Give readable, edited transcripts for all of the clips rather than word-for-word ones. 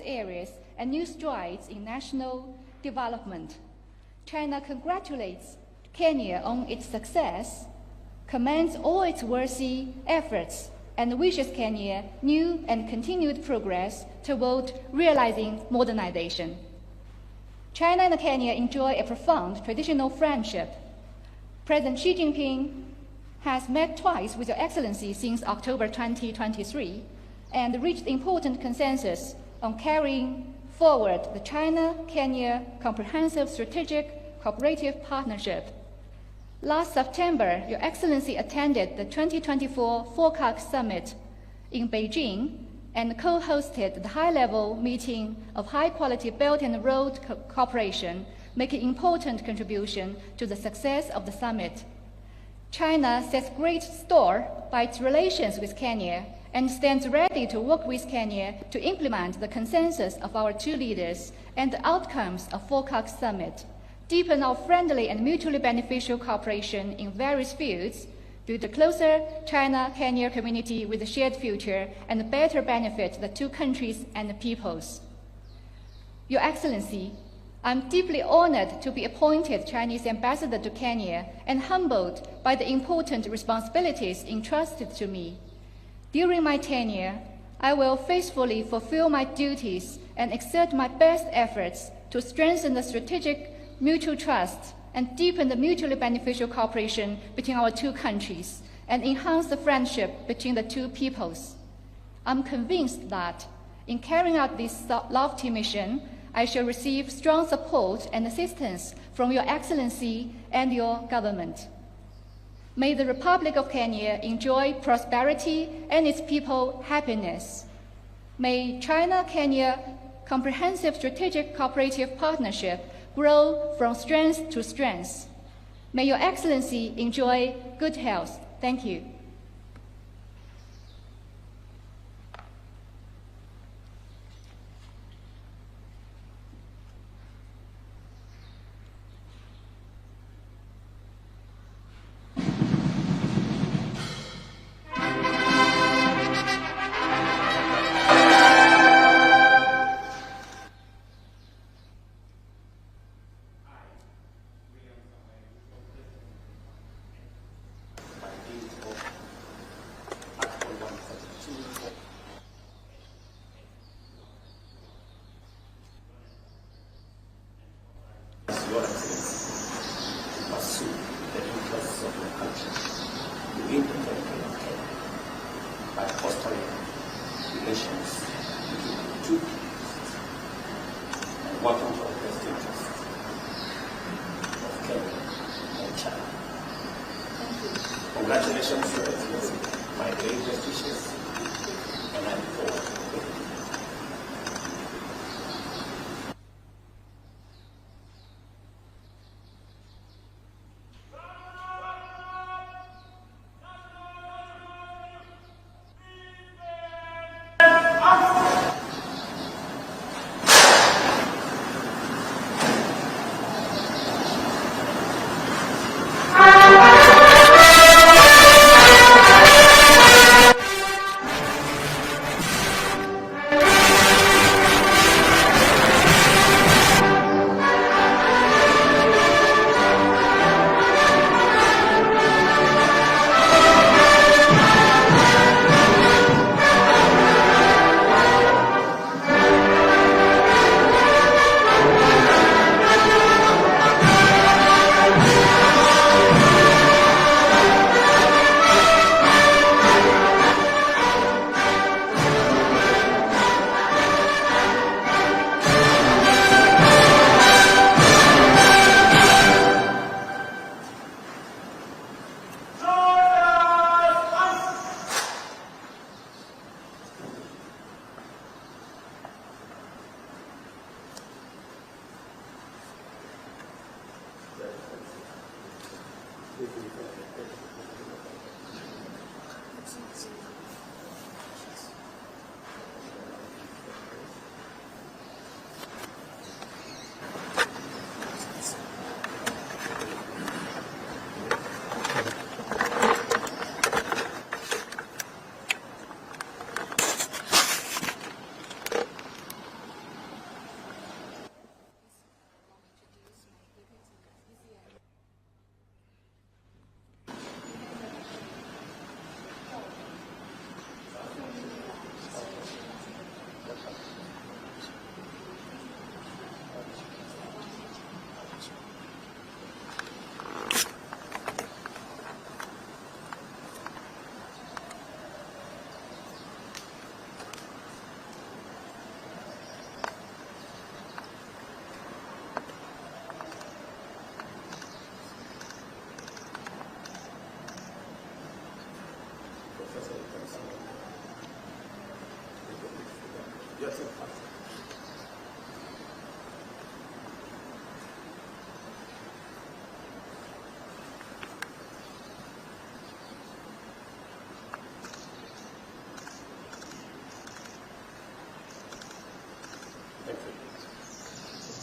areas and new strides in national development. China congratulates Kenya on its success, commends all its worthy efforts, and wishes Kenya new and continued progress toward realizing modernization. China and Kenya enjoy a profound traditional friendship. President Xi Jinping has met twice with Your Excellency since October 2023 and reached important consensus on carrying forward the China-Kenya Comprehensive Strategic Cooperative Partnership. Last September, Your Excellency attended the 2024 FOCAC Summit in Beijing and co-hosted the high-level meeting of high-quality Belt and Road cooperation, making important contribution to the success of the summit. China sets great store by its relations with Kenya and stands ready to work with Kenya to implement the consensus of our two leaders and the outcomes of FOCAC Summit, deepen our friendly and mutually beneficial cooperation in various fields, build a closer China-Kenya community with a shared future, and better benefit the two countries and peoples. Your Excellency, I'm deeply honored to be appointed Chinese ambassador to Kenya and humbled by the important responsibilities entrusted to me. During my tenure, I will faithfully fulfill my duties and exert my best efforts to strengthen the strategic mutual trust and deepen the mutually beneficial cooperation between our two countries and enhance the friendship between the two peoples. I'm convinced that in carrying out this lofty mission, I shall receive strong support and assistance from Your Excellency and your government. May the Republic of Kenya enjoy prosperity and its people happiness. May China-Kenya Comprehensive Strategic Cooperative Partnership grow from strength to strength. May Your Excellency enjoy good health. Thank you. Your Excellency, to pursue the interests of the country within the territory of Kenya by fostering relations between the two peoples and working for the best interests of Kenya and China. Thank you. Congratulations, Your Excellency. My very best wishes, and I look forward to working with you.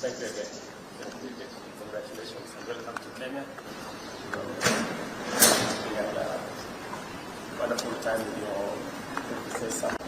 Thank you again. Congratulations and welcome to Kenya. We had a wonderful time with your professor.